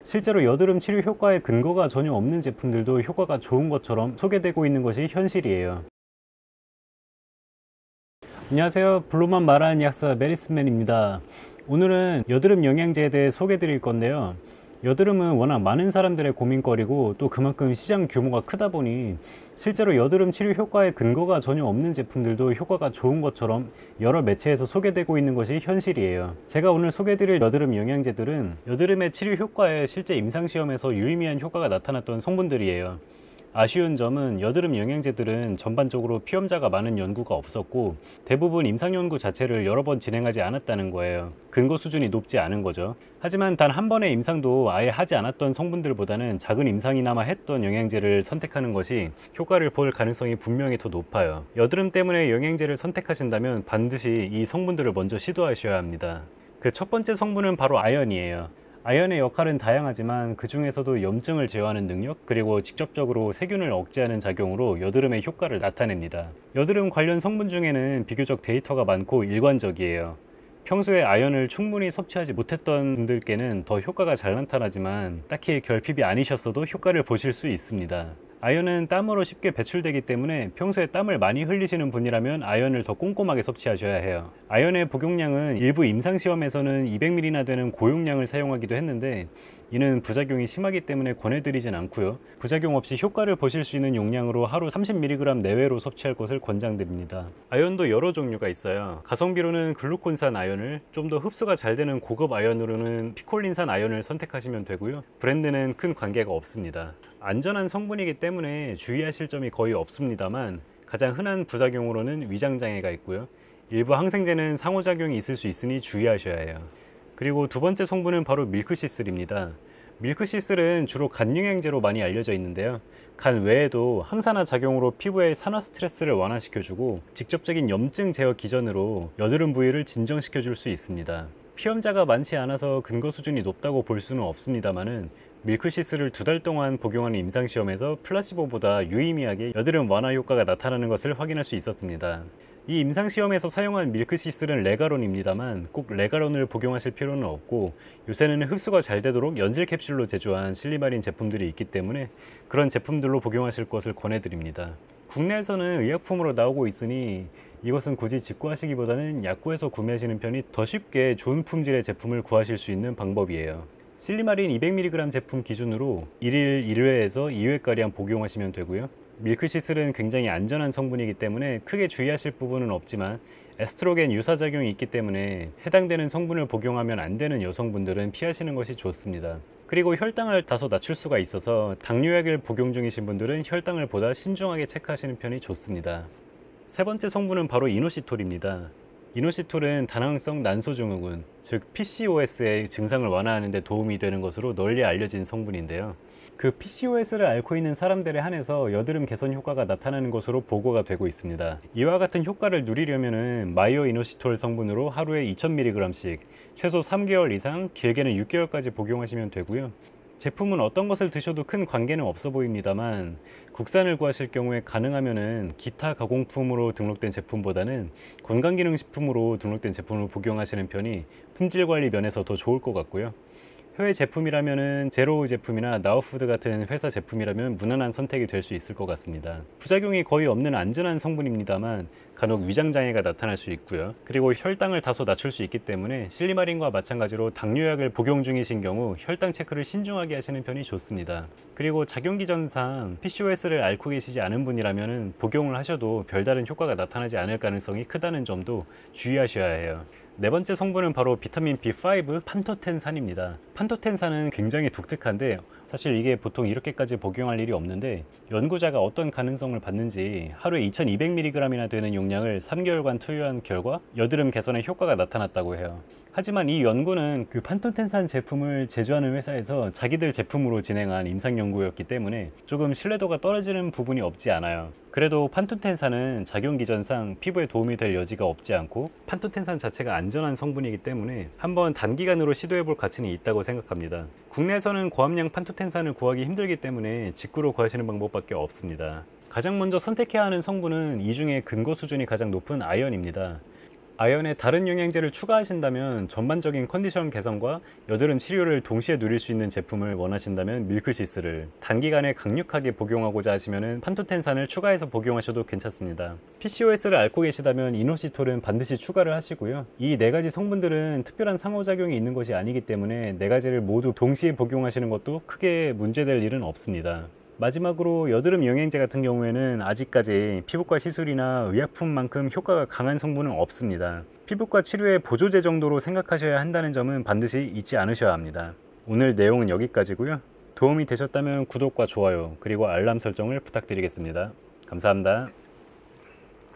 실제로 여드름 치료 효과에 근거가 전혀 없는 제품들도 효과가 좋은 것처럼 소개되고 있는 것이 현실이에요. 안녕하세요. 블로만 말하는 약사 메리스맨입니다. 오늘은 여드름 영양제에 대해 소개해 드릴 건데요. 여드름은 워낙 많은 사람들의 고민거리고 또 그만큼 시장 규모가 크다 보니 실제로 여드름 치료 효과에 근거가 전혀 없는 제품들도 효과가 좋은 것처럼 여러 매체에서 소개되고 있는 것이 현실이에요. 제가 오늘 소개해 드릴 여드름 영양제들은 여드름의 치료 효과에 실제 임상시험에서 유의미한 효과가 나타났던 성분들이에요. 아쉬운 점은 여드름 영양제들은 전반적으로 피험자가 많은 연구가 없었고 대부분 임상 연구 자체를 여러 번 진행하지 않았다는 거예요. 근거 수준이 높지 않은 거죠. 하지만 단 한 번의 임상도 아예 하지 않았던 성분들보다는 작은 임상이나마 했던 영양제를 선택하는 것이 효과를 볼 가능성이 분명히 더 높아요. 여드름 때문에 영양제를 선택하신다면 반드시 이 성분들을 먼저 시도하셔야 합니다. 그 첫 번째 성분은 바로 아연이에요. 아연의 역할은 다양하지만 그 중에서도 염증을 제어하는 능력, 그리고 직접적으로 세균을 억제하는 작용으로 여드름의 효과를 나타냅니다. 여드름 관련 성분 중에는 비교적 데이터가 많고 일관적이에요. 평소에 아연을 충분히 섭취하지 못했던 분들께는 더 효과가 잘 나타나지만 딱히 결핍이 아니셨어도 효과를 보실 수 있습니다. 아연은 땀으로 쉽게 배출되기 때문에 평소에 땀을 많이 흘리시는 분이라면 아연을 더 꼼꼼하게 섭취하셔야 해요. 아연의 복용량은 일부 임상시험에서는 200ml나 되는 고용량을 사용하기도 했는데 이는 부작용이 심하기 때문에 권해드리진 않고요. 부작용 없이 효과를 보실 수 있는 용량으로 하루 30mg 내외로 섭취할 것을 권장드립니다. 아연도 여러 종류가 있어요. 가성비로는 글루콘산 아연을, 좀 더 흡수가 잘 되는 고급 아연으로는 피콜린산 아연을 선택하시면 되고요. 브랜드는 큰 관계가 없습니다. 안전한 성분이기 때문에 주의하실 점이 거의 없습니다만 가장 흔한 부작용으로는 위장장애가 있고요. 일부 항생제는 상호작용이 있을 수 있으니 주의하셔야 해요. 그리고 두 번째 성분은 바로 밀크시슬입니다. 밀크시슬은 주로 간영양제로 많이 알려져 있는데요. 간 외에도 항산화 작용으로 피부의 산화 스트레스를 완화시켜주고 직접적인 염증 제어 기전으로 여드름 부위를 진정시켜 줄 수 있습니다. 피험자가 많지 않아서 근거 수준이 높다고 볼 수는 없습니다만은 밀크시슬을 2달 동안 복용하는 임상시험에서 플라시보보다 유의미하게 여드름 완화 효과가 나타나는 것을 확인할 수 있었습니다. 이 임상시험에서 사용한 밀크시슬은 레가론입니다만 꼭 레가론을 복용하실 필요는 없고 요새는 흡수가 잘 되도록 연질 캡슐로 제조한 실리마린 제품들이 있기 때문에 그런 제품들로 복용하실 것을 권해드립니다. 국내에서는 의약품으로 나오고 있으니 이것은 굳이 직구하시기보다는 약국에서 구매하시는 편이 더 쉽게 좋은 품질의 제품을 구하실 수 있는 방법이에요. 실리마린 200mg 제품 기준으로 1일 1회에서 2회가량 복용하시면 되고요. 밀크시슬은 굉장히 안전한 성분이기 때문에 크게 주의하실 부분은 없지만 에스트로겐 유사작용이 있기 때문에 해당되는 성분을 복용하면 안 되는 여성분들은 피하시는 것이 좋습니다. 그리고 혈당을 다소 낮출 수가 있어서 당뇨약을 복용 중이신 분들은 혈당을 보다 신중하게 체크하시는 편이 좋습니다. 세 번째 성분은 바로 이노시톨입니다. 이노시톨은 다낭성 난소증후군, 즉 PCOS의 증상을 완화하는 데 도움이 되는 것으로 널리 알려진 성분인데요. 그 PCOS를 앓고 있는 사람들에 한해서 여드름 개선 효과가 나타나는 것으로 보고가 되고 있습니다. 이와 같은 효과를 누리려면 마이오 이노시톨 성분으로 하루에 2000mg씩 최소 3개월 이상, 길게는 6개월까지 복용하시면 되고요. 제품은 어떤 것을 드셔도 큰 관계는 없어 보입니다만 국산을 구하실 경우에 가능하면은 기타 가공품으로 등록된 제품보다는 건강기능식품으로 등록된 제품을 복용하시는 편이 품질 관리 면에서 더 좋을 것 같고요. 해외 제품이라면은 제로우 제품이나 나우푸드 같은 회사 제품이라면 무난한 선택이 될 수 있을 것 같습니다. 부작용이 거의 없는 안전한 성분입니다만 간혹 위장장애가 나타날 수 있고요. 그리고 혈당을 다소 낮출 수 있기 때문에 실리마린과 마찬가지로 당뇨약을 복용 중이신 경우 혈당 체크를 신중하게 하시는 편이 좋습니다. 그리고 작용기전상 PCOS를 앓고 계시지 않은 분이라면 복용을 하셔도 별다른 효과가 나타나지 않을 가능성이 크다는 점도 주의하셔야 해요. 네 번째 성분은 바로 비타민 B5 판토텐산입니다. 판토텐산은 굉장히 독특한데 사실 이게 보통 이렇게까지 복용할 일이 없는데 연구자가 어떤 가능성을 봤는지 하루에 2200mg이나 되는 용량을 3개월간 투여한 결과 여드름 개선에 효과가 나타났다고 해요. 하지만 이 연구는 그 판토텐산 제품을 제조하는 회사에서 자기들 제품으로 진행한 임상 연구였기 때문에 조금 신뢰도가 떨어지는 부분이 없지 않아요. 그래도 판토텐산은 작용기전상 피부에 도움이 될 여지가 없지 않고 판토텐산 자체가 안전한 성분이기 때문에 한번 단기간으로 시도해볼 가치는 있다고 생각합니다. 국내에서는 고함량 판토텐산을 구하기 힘들기 때문에 직구로 구하시는 방법밖에 없습니다. 가장 먼저 선택해야 하는 성분은 이 중에 근거 수준이 가장 높은 아연입니다. 아연에 다른 영양제를 추가하신다면 전반적인 컨디션 개선과 여드름 치료를 동시에 누릴 수 있는 제품을 원하신다면 밀크시스를, 단기간에 강력하게 복용하고자 하시면 판토텐산을 추가해서 복용하셔도 괜찮습니다. PCOS를 앓고 계시다면 이노시톨은 반드시 추가를 하시고요. 이 네 가지 성분들은 특별한 상호작용이 있는 것이 아니기 때문에 네 가지를 모두 동시에 복용하시는 것도 크게 문제될 일은 없습니다. 마지막으로 여드름 영양제 같은 경우에는 아직까지 피부과 시술이나 의약품만큼 효과가 강한 성분은 없습니다. 피부과 치료의 보조제 정도로 생각하셔야 한다는 점은 반드시 잊지 않으셔야 합니다. 오늘 내용은 여기까지고요. 도움이 되셨다면 구독과 좋아요 그리고 알람 설정을 부탁드리겠습니다. 감사합니다.